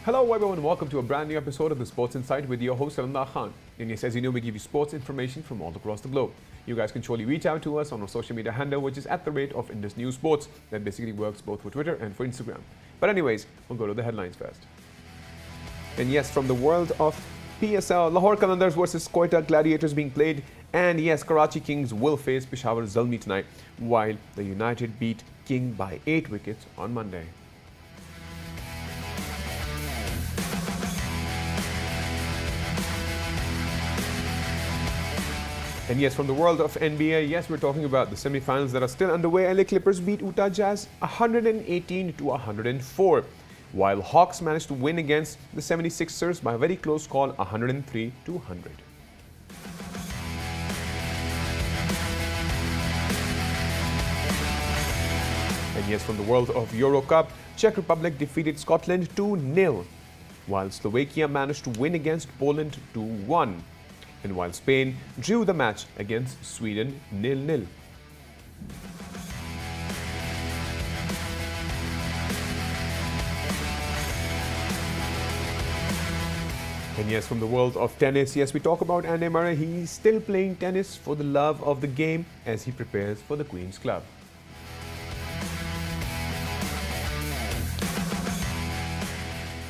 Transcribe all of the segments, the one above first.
Hello everyone, welcome to a brand new episode of the Sports Insight with your host Salamdar Khan. And yes, as you know, we give you sports information from all across the globe. You guys can surely reach out to us on our social media handle, which is at the rate of Indus News Sports. That basically works both for Twitter and for Instagram. But anyways, we'll go to the headlines first. And yes, from the world of PSL, Lahore Qalandars versus Quetta Gladiators being played. And yes, Karachi Kings will face Peshawar Zalmi tonight, while the United beat King by 8 wickets on Monday. And yes, from the world of NBA, yes, we're talking about the semi-finals that are still underway. LA Clippers beat Utah Jazz 118 to 104, while Hawks managed to win against the 76ers by a very close call, 103 to 100. And yes, from the world of Euro Cup, Czech Republic defeated Scotland 2-0, while Slovakia managed to win against Poland 2-1. And while Spain drew the match against Sweden 0-0. And yes, from the world of tennis, yes, we talk about Andy Murray. He's still playing tennis for the love of the game as he prepares for the Queen's Club.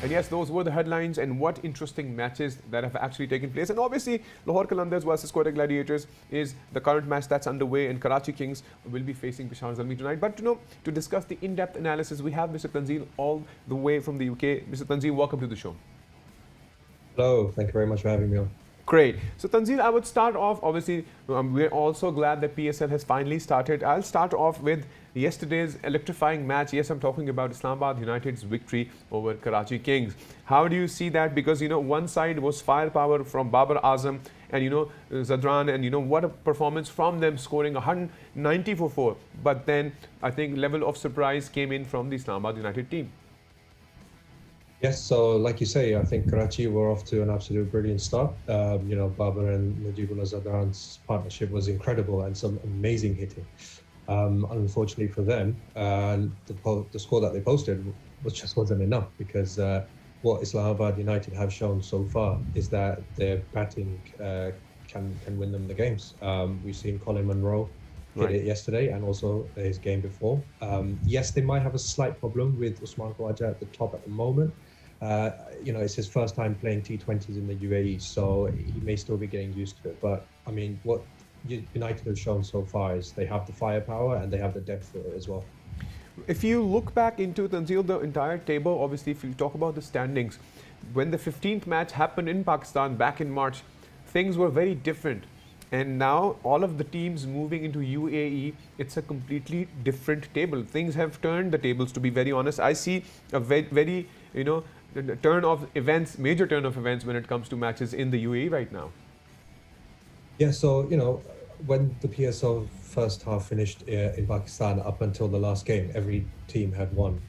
And yes, those were the headlines, and what interesting matches that have actually taken place. And obviously, Lahore Qalandars versus Quetta Gladiators is the current match that's underway, and Karachi Kings will be facing Peshawar Zalmi tonight. But to discuss the in-depth analysis, we have Mr. Tanzeel all the way from the UK. Mr. Tanzeel, welcome to the show. Hello, thank you very much for having me on. Great. So Tanzeel, I would start off, obviously, we're also glad that PSL has finally started. I'll start off with yesterday's electrifying match. Yes, I'm talking about Islamabad United's victory over Karachi Kings. How do you see that? Because, one side was firepower from Babar Azam and, Zadran, and, what a performance from them, scoring 190 for 4. But then I think level of surprise came in from the Islamabad United team. Yes, so like you say, I think Karachi were off to an absolute brilliant start. Babar and Mujibullah Zadran's partnership was incredible and some amazing hitting. Unfortunately for them, the score that they posted wasn't enough because what Islamabad United have shown so far is that their batting can win them the games. We've seen Colin Munro hit it yesterday and also his game before. Yes, they might have a slight problem with Usman Khawaja at the top at the moment. It's his first time playing T20s in the UAE, so he may still be getting used to it. But I mean, what United have shown so far is they have the firepower and they have the depth for it as well. If you look back into Tanzeel, the entire table, obviously, if you talk about the standings, when the 15th match happened in Pakistan back in March, things were very different. And now all of the teams moving into UAE, it's a completely different table. Things have turned the tables, to be very honest. I see a very major turn of events when it comes to matches in the UAE right now. Yeah, so, when the PSL first half finished in Pakistan up until the last game, every team had won,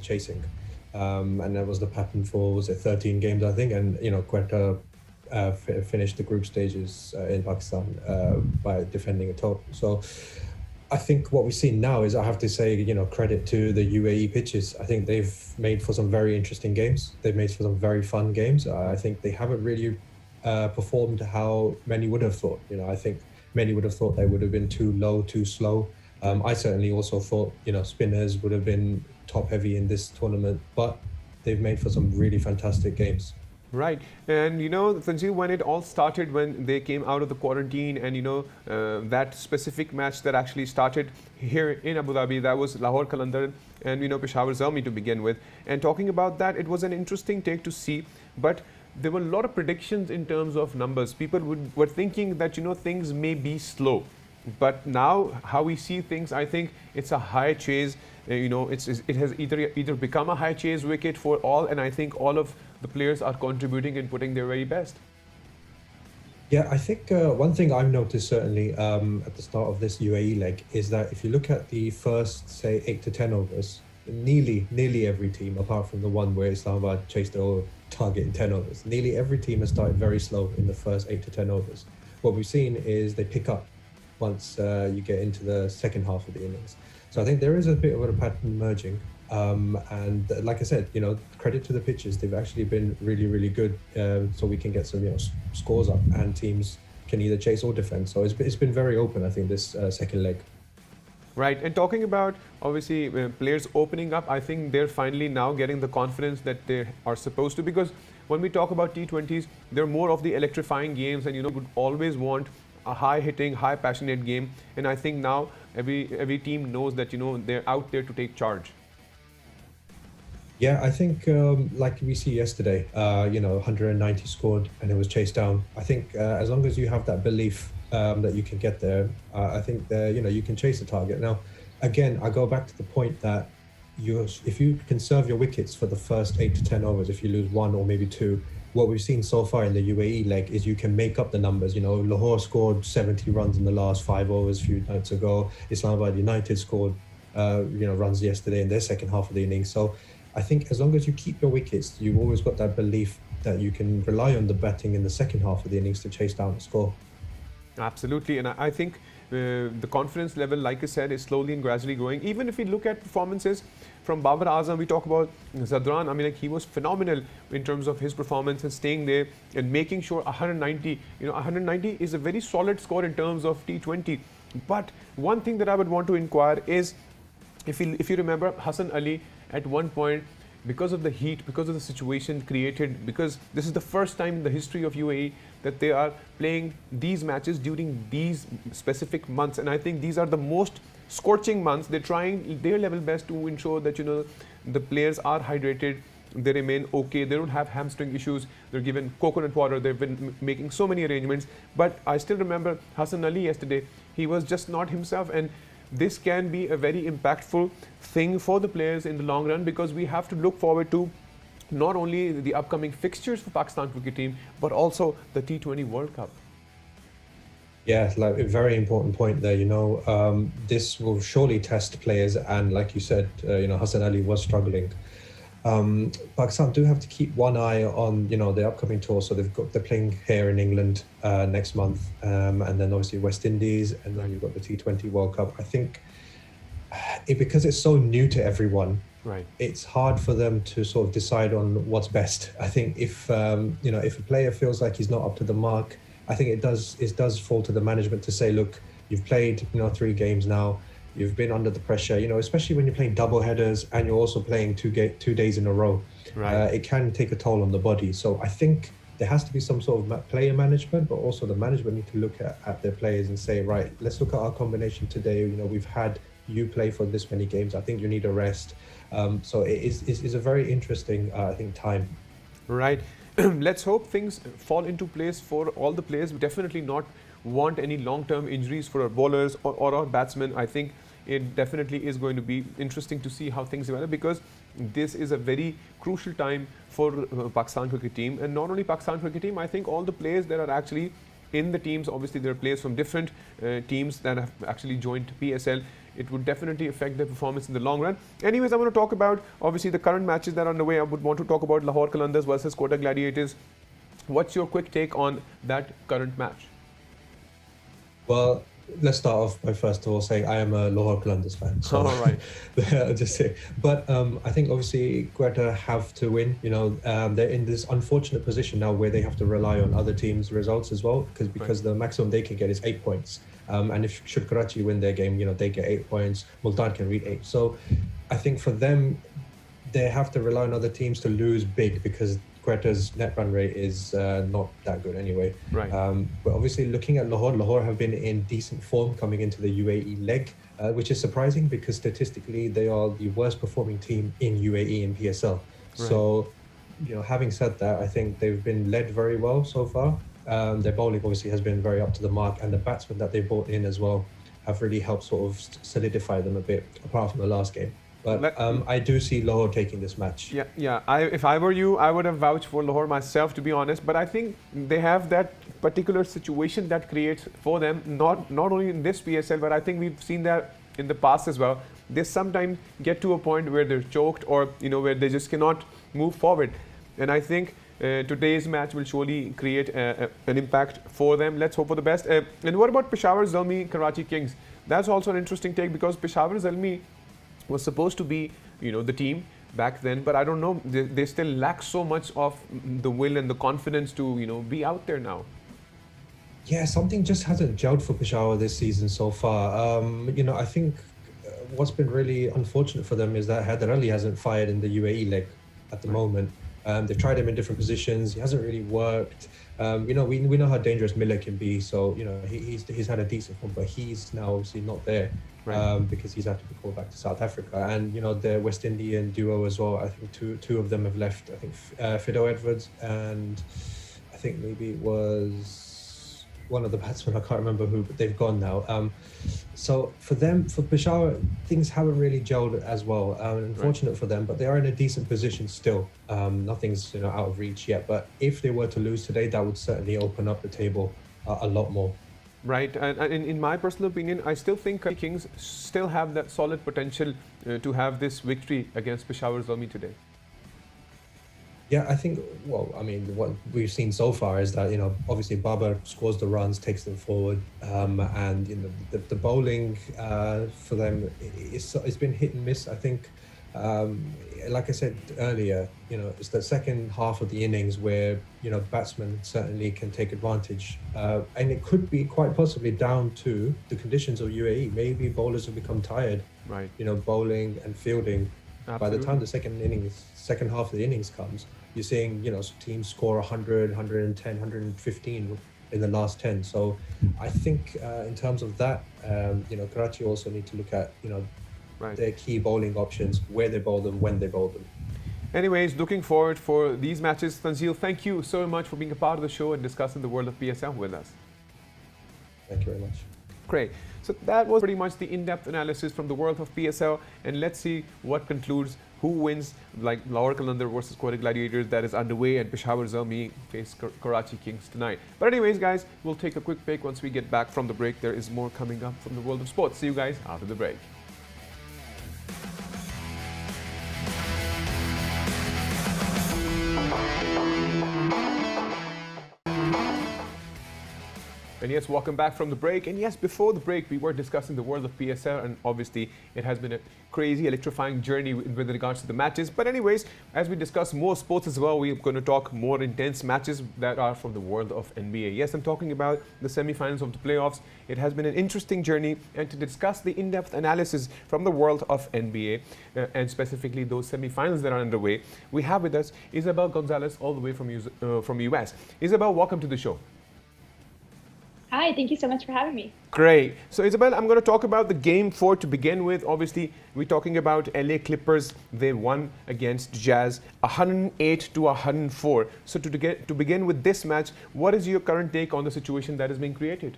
chasing. And that was the pattern for, 13 games, I think. And, Quetta finished the group stages in Pakistan by defending a total. So I think what we've seen now is, I have to say, credit to the UAE pitches. I think they've made for some very interesting games. They've made for some very fun games. I think they haven't really performed how many would have thought. I think many would have thought they would have been too low, too slow. I certainly also thought, spinners would have been top heavy in this tournament, but they've made for some really fantastic games. Right. And, Tanzeel, when it all started, when they came out of the quarantine and, that specific match that actually started here in Abu Dhabi, that was Lahore Qalandars and, Peshawar Zalmi to begin with. And talking about that, it was an interesting take to see. But there were a lot of predictions in terms of numbers. People were thinking that, things may be slow. But now, how we see things, I think it's a high chase. It has either become a high chase wicket for all, and I think all of the players are contributing and putting their very best. Yeah, I think one thing I've noticed certainly at the start of this UAE leg is that if you look at the first, say, 8 to 10 overs, nearly every team, apart from the one where Islamabad chased the target in 10 overs, nearly every team has started very slow in the first 8 to 10 overs. What we've seen is they pick up once you get into the second half of the innings. So I think there is a bit of a pattern emerging. And like I said, credit to the pitches. They've actually been really, really good. So we can get some, scores up, and teams can either chase or defend. So it's been very open, I think, this second leg. Right, and talking about obviously players opening up, I think they're finally now getting the confidence that they are supposed to, because when we talk about T20s, they're more of the electrifying games, and would always want a high-hitting, high-passionate game. And I think now every team knows that they're out there to take charge. Yeah, I think like we see yesterday, 190 scored and it was chased down. I think as long as you have that belief that you can get there, I think that you can chase the target. Now, again, I go back to the point that if you conserve your wickets for the first 8 to 10 overs, if you lose one or maybe two, what we've seen so far in the UAE leg is you can make up the numbers. Lahore scored 70 runs in the last 5 overs a few nights ago. Islamabad United scored runs yesterday in their second half of the innings. So I think as long as you keep your wickets, you've always got that belief that you can rely on the batting in the second half of the innings to chase down the score. Absolutely, and I think the confidence level, like I said, is slowly and gradually growing. Even if we look at performances from Babar Azam, we talk about Zadran. I mean, he was phenomenal in terms of his performance and staying there and making sure 190. 190 is a very solid score in terms of T20. But one thing that I would want to inquire is, if you remember, Hassan Ali at one point, because of the heat, because of the situation created, because this is the first time in the history of UAE that they are playing these matches during these specific months, and I think these are the most scorching months. They're trying their level best to ensure that the players are hydrated, they remain okay, they don't have hamstring issues, they're given coconut water, they've been making so many arrangements. But I still remember Hassan Ali yesterday, he was just not himself, and this can be a very impactful thing for the players in the long run, because we have to look forward to not only the upcoming fixtures for Pakistan cricket team, but also the T20 World Cup. Yeah, like a very important point there. This will surely test players, and like you said, Hassan Ali was struggling. Pakistan do have to keep one eye on the upcoming tour. So they're playing here in England next month, and then obviously West Indies, and then you've got the T20 World Cup. I think because it's so new to everyone, right, it's hard for them to sort of decide on what's best. I think if if a player feels like he's not up to the mark, I think it does fall to the management to say, look, you've played 3 games now. You've been under the pressure, especially when you're playing double headers and you're also playing 2 days in a row. Right. It can take a toll on the body. So I think there has to be some sort of player management, but also the management need to look at their players and say, right, let's look at our combination today. We've had you play for this many games. I think you need a rest. So it is a very interesting, I think, time. Right. Let's hope things fall into place for all the players. We definitely not want any long-term injuries for our bowlers or our batsmen. I think it definitely is going to be interesting to see how things develop, because this is a very crucial time for Pakistan cricket team, and not only Pakistan cricket team. I think all the players that are actually in the teams, obviously there are players from different teams that have actually joined PSL. It would definitely affect their performance in the long run. Anyways, I want to talk about obviously the current matches that are underway. I would want to talk about Lahore Qalandars versus Quetta Gladiators. What's your quick take on that current match? Well, let's start off by first of all saying I am a Lahore Qalandars fan. So all right. I'll just say, but I think obviously Quetta have to win. They're in this unfortunate position now where they have to rely on other teams' results as well, because the maximum they can get is 8 points. And if should Karachi win their game, they get 8 points. Multan can read 8. So I think for them, they have to rely on other teams to lose big, because Quetta's net run rate is not that good anyway. Right. But obviously looking at Lahore have been in decent form coming into the UAE leg, which is surprising because statistically they are the worst performing team in UAE in PSL. Right. So, having said that, I think they've been led very well so far. Their bowling obviously has been very up to the mark, and the batsmen that they brought in as well have really helped sort of solidify them a bit, apart from the last game. But I do see Lahore taking this match. Yeah. If I were you, I would have vouched for Lahore myself, to be honest. But I think they have that particular situation that creates for them, not only in this PSL, but I think we've seen that in the past as well. They sometimes get to a point where they're choked, or where they just cannot move forward. And I think today's match will surely create an impact for them. Let's hope for the best. And what about Peshawar Zalmi Karachi Kings? That's also an interesting take, because Peshawar Zalmi was supposed to be, the team back then, but I don't know, they still lack so much of the will and the confidence to, be out there now. Yeah, something just hasn't gelled for Peshawar this season so far. I think what's been really unfortunate for them is that Haider Ali hasn't fired in the UAE leg at the moment. They've tried him in different positions. He hasn't really worked. We know how dangerous Miller can be. So he's had a decent form, but he's now obviously not there because he's had to be called back to South Africa. And the West Indian duo as well. I think two of them have left. I think Fido Edwards and I think maybe it was one of the batsmen, I can't remember who, but they've gone now. So for Peshawar, things haven't really gelled as well. Unfortunate for them, but they are in a decent position still. Nothing's out of reach yet. But if they were to lose today, that would certainly open up the table a lot more. Right, and in my personal opinion, I still think Kings still have that solid potential to have this victory against Peshawar Zalmi today. Yeah, I think, what we've seen so far is that, obviously Babar scores the runs, takes them forward, and, the bowling for them, it's been hit and miss, I think. Like I said earlier, it's the second half of the innings where, batsmen certainly can take advantage. And it could be quite possibly down to the conditions of UAE. Maybe bowlers have become tired, bowling and fielding. Absolutely. By the time the second half of the innings comes, you're seeing, teams score 100, 110, 115 in the last 10. So I think in terms of that, Karachi also need to look at, their key bowling options, where they bowl them, when they bowl them. Anyways, looking forward for these matches. Tanzil, thank you so much for being a part of the show and discussing the world of PSL with us. Thank you very much. Great. So that was pretty much the in-depth analysis from the world of PSL, and let's see what concludes, who wins, like Lahore Qalandars versus Quetta Gladiators, that is underway, and Peshawar Zalmi face Karachi Kings tonight. But anyways, guys, we'll take a quick break. Once we get back from the break, there is more coming up from the world of sports. See you guys after the break. And yes, welcome back from the break. And yes, before the break, we were discussing the world of PSL, and obviously it has been a crazy, electrifying journey with regards to the matches. But anyways, as we discuss more sports as well, we're going to talk more intense matches that are from the world of NBA. Yes, I'm talking about the semi-finals of the playoffs. It has been an interesting journey, and to discuss the in-depth analysis from the world of NBA, and specifically those semi-finals that are underway, we have with us Isabel Gonzalez, all the way from US. Isabel, welcome to the show. Hi, thank you so much for having me. Great. So Isabel, I'm going to talk about the game 4 to begin with. Obviously, we're talking about LA Clippers. They won against Jazz 108 to 104. So to begin with this match, what is your current take on the situation that is being created?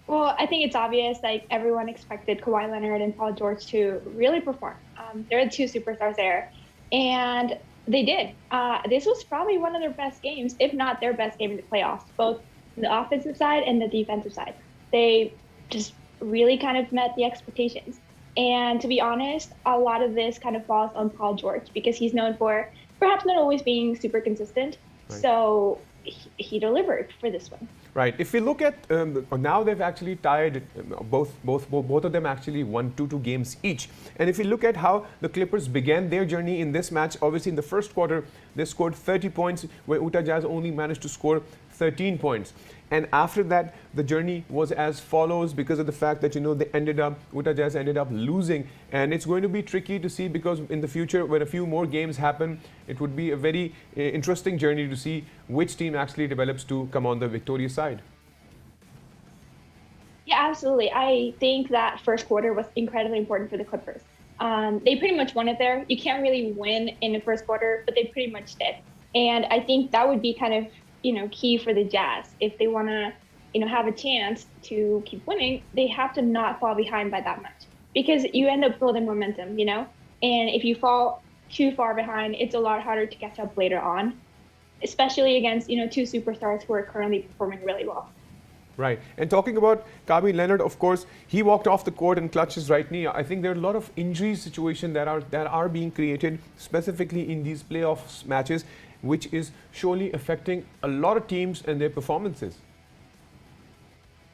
Well, I think it's obvious, like everyone expected Kawhi Leonard and Paul George to really perform. They're the two superstars there, and they did. This was probably one of their best games, if not their best game in the playoffs, both the offensive side and the defensive side. They just really kind of met the expectations. And to be honest, a lot of this kind of falls on Paul George because he's known for perhaps not always being super consistent. Right. So he delivered for this one. Right. If we look at now, they've actually tied both of them actually won 2 games each. And if you look at how the Clippers began their journey in this match, obviously in the first quarter they scored 30 points, where Utah Jazz only managed to score 13 points. And after that, the journey was as follows because of the fact that, Utah Jazz ended up losing. And it's going to be tricky to see because in the future, when a few more games happen, it would be a very interesting journey to see which team actually develops to come on the victorious side. Yeah, absolutely. I think that first quarter was incredibly important for the Clippers. They pretty much won it there. You can't really win in the first quarter, but they pretty much did. And I think that would be kind of key for the Jazz. If they want to, have a chance to keep winning, they have to not fall behind by that much because you end up building momentum, And if you fall too far behind, it's a lot harder to catch up later on, especially against, two superstars who are currently performing really well. Right. And talking about Kawhi Leonard, of course, he walked off the court and clutched his right knee. I think there are a lot of injury situations that are being created, specifically in these playoff matches, which is surely affecting a lot of teams and their performances.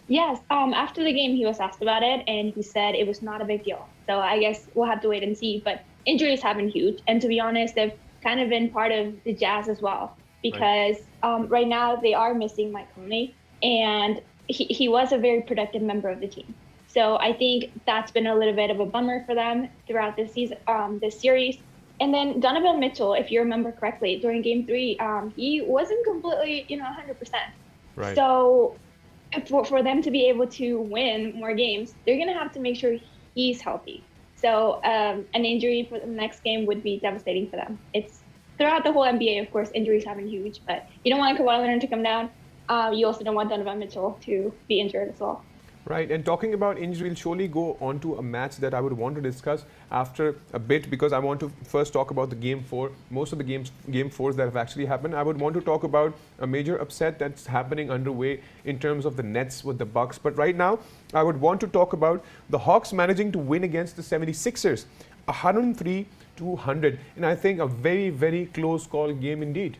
Yes, after the game, he was asked about it, and he said it was not a big deal. So I guess we'll have to wait and see. But injuries have been huge, and to be honest, they've kind of been part of the Jazz as well Right. because right now they are missing Mike Conley, and he was a very productive member of the team. So I think that's been a little bit of a bummer for them throughout this season, this series. And then Donovan Mitchell, if you remember correctly, during Game 3, he wasn't completely, 100%. Right. So for them to be able to win more games, they're going to have to make sure he's healthy. So an injury for the next game would be devastating for them. It's throughout the whole NBA, of course, injuries have been huge, but you don't want Kawhi Leonard to come down. You also don't want Donovan Mitchell to be injured as well. Right, and talking about injury, we'll surely go on to a match that I would want to discuss after a bit because I want to first talk about the game four. Most of the game fours that have actually happened. I would want to talk about a major upset that's happening underway in terms of the Nets with the Bucks. But right now, I would want to talk about the Hawks managing to win against the 76ers, 103-100, and I think a very, very close call game indeed.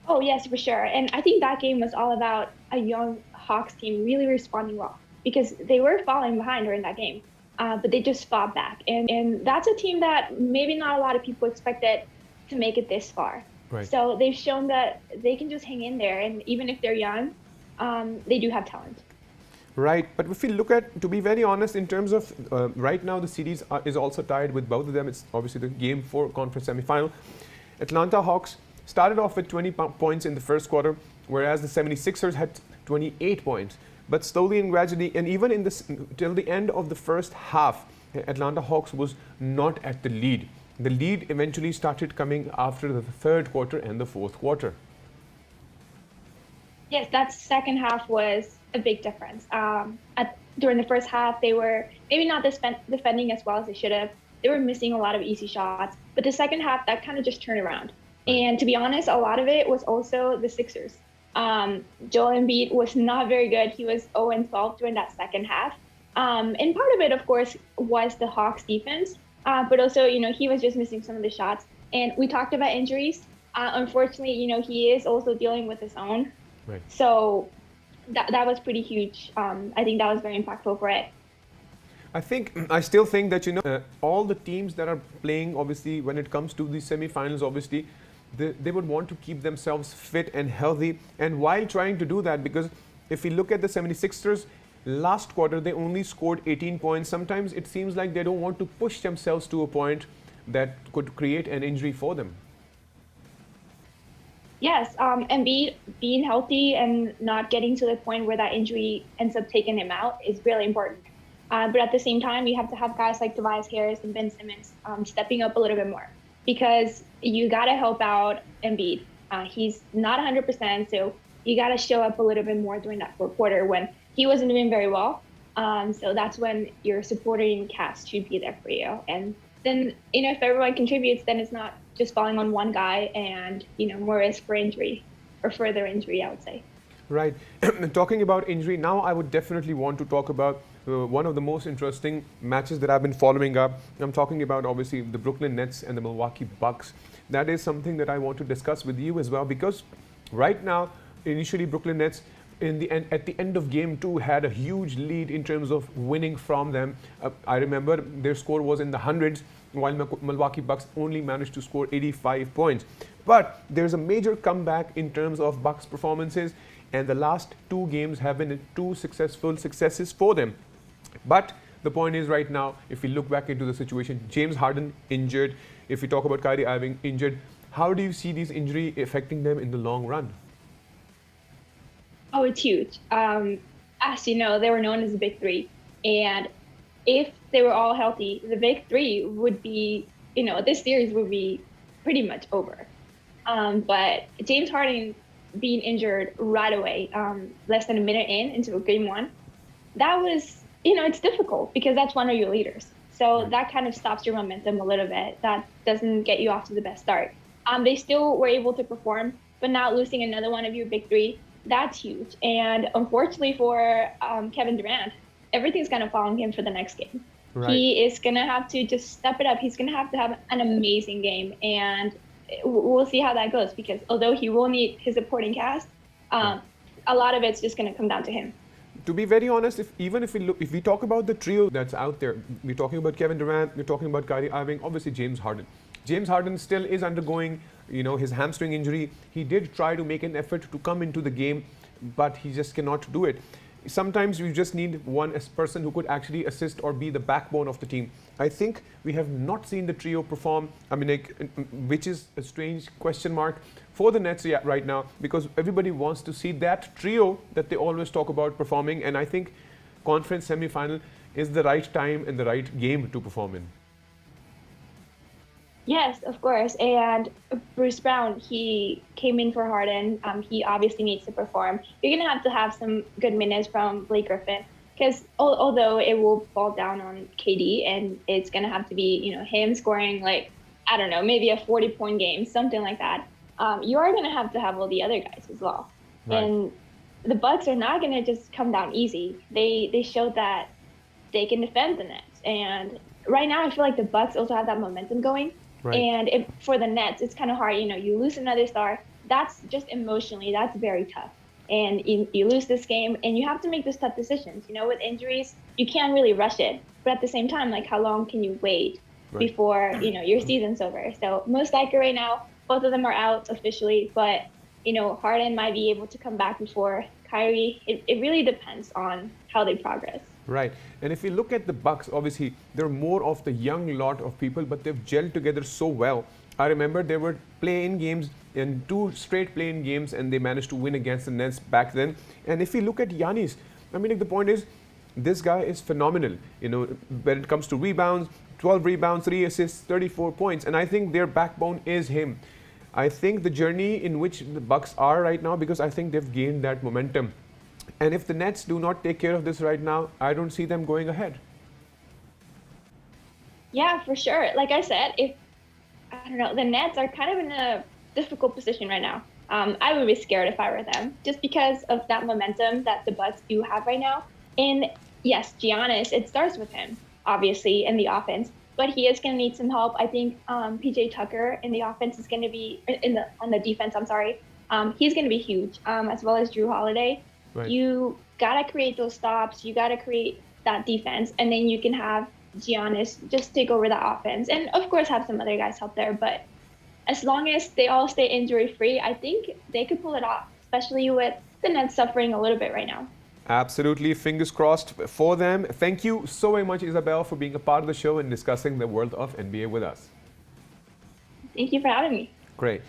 Oh, yes, for sure. And I think that game was all about a young Hawks team really responding well because they were falling behind during that game, but they just fought back. And that's a team that maybe not a lot of people expected to make it this far. Right. So they've shown that they can just hang in there. And even if they're young, they do have talent. Right, but if we look at, to be very honest, in terms of right now, the series is also tied with both of them. It's obviously the Game 4 conference semifinal. Atlanta Hawks started off with 20 points in the first quarter, whereas the 76ers had 28 points. But slowly and gradually, and even in this till the end of the first half, Atlanta Hawks was not at the lead. The lead eventually started coming after the third quarter and the fourth quarter. Yes, that second half was a big difference. During the first half, they were maybe not defending as well as they should have. They were missing a lot of easy shots. But the second half, that kind of just turned around. And to be honest, a lot of it was also the Sixers. Joel Embiid was not very good. He was 0-12 during that second half. And part of it, of course, was the Hawks defense. But also, he was just missing some of the shots. And we talked about injuries. Unfortunately, he is also dealing with his own. Right. So that was pretty huge. I think that was very impactful for it. I still think that all the teams that are playing, obviously, when it comes to the semi-finals, obviously, they would want to keep themselves fit and healthy. And while trying to do that, because if we look at the 76ers, last quarter they only scored 18 points. Sometimes it seems like they don't want to push themselves to a point that could create an injury for them. Yes, Embiid being healthy and not getting to the point where that injury ends up taking him out is really important. But at the same time, you have to have guys like Tobias Harris and Ben Simmons stepping up a little bit more because you got to help out Embiid. He's not 100%, so you got to show up a little bit more during that fourth quarter when he wasn't doing very well. So that's when your supporting cast should be there for you. And then, if everyone contributes, then it's not just falling on one guy and, more risk for injury or further injury, I would say. Right. Talking about injury, now I would definitely want to talk about one of the most interesting matches that I've been following up. I'm talking about, obviously, the Brooklyn Nets and the Milwaukee Bucks. That is something that I want to discuss with you as well because right now, initially, Brooklyn Nets at the end of game 2 had a huge lead in terms of winning from them. I remember their score was in the hundreds, while Milwaukee Bucks only managed to score 85 points. But there's a major comeback in terms of Bucks performances, and the last 2 games have been 2 successful successes for them. But the point is right now, if we look back into the situation, James Harden injured, if we talk about Kyrie Irving injured, how do you see these injuries affecting them in the long run? Oh, it's huge. As you know, they were known as the Big Three. And if they were all healthy, the Big Three would be, this series would be pretty much over. But James Harden being injured right away, less than a minute into game 1, that was, it's difficult because that's one of your leaders. So that kind of stops your momentum a little bit. That doesn't get you off to the best start. They still were able to perform, but now losing another one of your Big Three, that's huge. And unfortunately for Kevin Durant, everything's going to fall on him for the next game. Right. He is going to have to just step it up. He's going to have an amazing game. And we'll see how that goes because although he will need his supporting cast, a lot of it's just going to come down to him. To be very honest, if we talk about the trio that's out there, we're talking about Kevin Durant, we're talking about Kyrie Irving, obviously James Harden. James Harden still is undergoing, his hamstring injury. He did try to make an effort to come into the game, but he just cannot do it. Sometimes you just need one person who could actually assist or be the backbone of the team. I think we have not seen the trio perform, which is a strange question mark for the Nets right now, because everybody wants to see that trio that they always talk about performing, and I think conference semi-final is the right time and the right game to perform in. Yes, of course. And Bruce Brown, he came in for Harden. He obviously needs to perform. You're going to have some good minutes from Blake Griffin, because although it will fall down on KD and it's going to have to be, him scoring maybe a 40-point game, something like that. You are going to have all the other guys as well. Right. And the Bucks are not going to just come down easy. They showed that they can defend the Nets. And right now I feel like the Bucks also have that momentum going. Right. And for the Nets, it's kind of hard. You lose another star. That's just emotionally, that's very tough. And you lose this game, and you have to make those tough decisions. With injuries, you can't really rush it. But at the same time, how long can you wait before your season's over? So most likely right now, both of them are out officially. But Harden might be able to come back before Kyrie. It really depends on how they progress. Right. And if you look at the Bucks, obviously, they're more of the young lot of people, but they've gelled together so well. I remember they were play-in games, in 2 straight play-in games, and they managed to win against the Nets back then. And if you look at Giannis, the point is, this guy is phenomenal. When it comes to rebounds, 12 rebounds, 3 assists, 34 points. And I think their backbone is him. I think the journey in which the Bucks are right now, because I think they've gained that momentum. And if the Nets do not take care of this right now, I don't see them going ahead. Yeah, for sure. Like I said, the Nets are kind of in a difficult position right now. I would be scared if I were them, just because of that momentum that the Bucks do have right now. And yes, Giannis, it starts with him, obviously, in the offense, but he is going to need some help. I think PJ Tucker in the offense is going to be on the defense. He's going to be huge, as well as Drew Holiday. Right. You got to create those stops. You got to create that defense, and then you can have Giannis just take over the offense. And, of course, have some other guys help there. But as long as they all stay injury-free, I think they could pull it off, especially with the Nets suffering a little bit right now. Absolutely. Fingers crossed for them. Thank you so very much, Isabel, for being a part of the show and discussing the world of NBA with us. Thank you for having me. Great.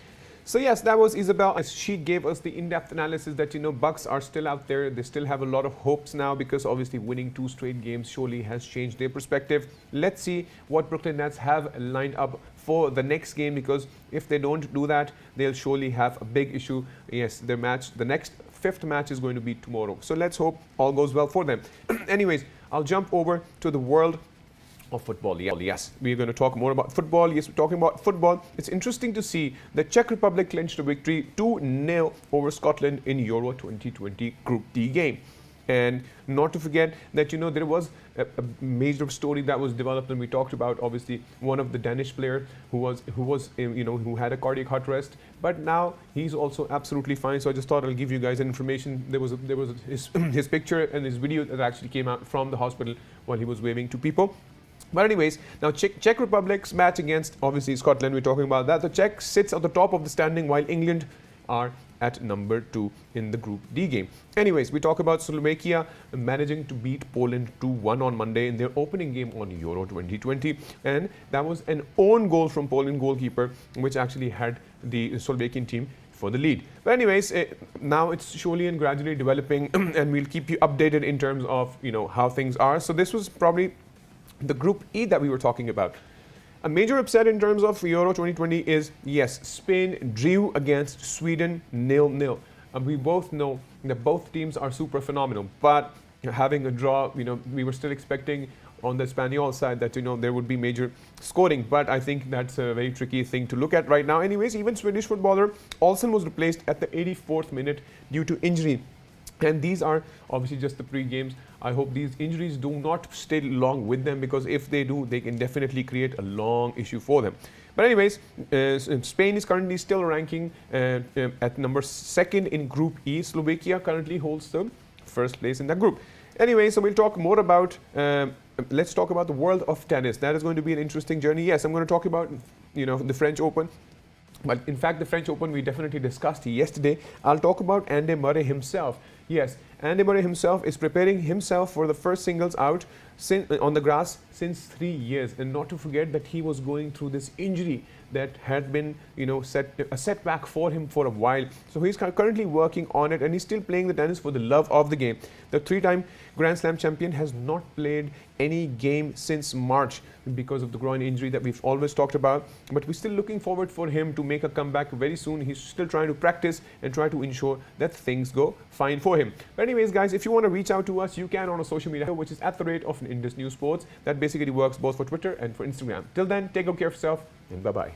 So yes, that was Isabel. She gave us the in-depth analysis that, Bucks are still out there. They still have a lot of hopes now, because obviously winning 2 straight games surely has changed their perspective. Let's see what Brooklyn Nets have lined up for the next game, because if they don't do that, they'll surely have a big issue. Yes, the next 5th match is going to be tomorrow. So let's hope all goes well for them. Anyways, I'll jump over to the world of football. Yes, we're going to talk more about football. Yes, we're talking about football. It's interesting to see the Czech Republic clinched a victory 2-0 over Scotland in Euro 2020 Group D game. And not to forget that, there was a major story that was developed, and we talked about, obviously, one of the Danish player who had a cardiac heart arrest, but now he's also absolutely fine. So I just thought I'll give you guys information. There was his picture and his video that actually came out from the hospital while he was waving to people. But anyways, now Czech Republic's match against, obviously, Scotland, we're talking about that. The Czech sits at the top of the standing, while England are at number 2 in the Group D game. Anyways, we talk about Slovakia managing to beat Poland 2-1 on Monday in their opening game on Euro 2020. And that was an own goal from Poland goalkeeper, which actually had the Slovakian team for the lead. But anyways, now it's surely and gradually developing, and we'll keep you updated in terms of, how things are. So this was probably the Group E that we were talking about. A major upset in terms of Euro 2020 is, yes, Spain drew against Sweden 0-0. And we both know that both teams are super phenomenal. But having a draw, we were still expecting on the Spanish side that, there would be major scoring. But I think that's a very tricky thing to look at right now. Anyways, even Swedish footballer Olsen was replaced at the 84th minute due to injury. And these are obviously just the pre-games. I hope these injuries do not stay long with them, because if they do, they can definitely create a long issue for them. But anyways, Spain is currently still ranking at number 2nd in Group E. Slovakia currently holds the first place in that group. Anyway, so we'll talk more about, let's talk about the world of tennis. That is going to be an interesting journey. Yes, I'm going to talk about, the French Open. But in fact, the French Open we definitely discussed yesterday. I'll talk about Andy Murray himself. Yes, Andy Murray himself is preparing himself for the first singles out on the grass since 3 years. And not to forget that he was going through this injury that had been, a setback for him for a while. So he's currently working on it, and he's still playing the tennis for the love of the game. The 3-time Grand Slam champion has not played any game since March because of the groin injury that we've always talked about. But we're still looking forward for him to make a comeback very soon. He's still trying to practice and try to ensure that things go fine for him. But anyways, guys, if you want to reach out to us, you can on our social media, which is @Indus News Sports. That basically works both for Twitter and for Instagram. Till then, take good care of yourself, and bye-bye.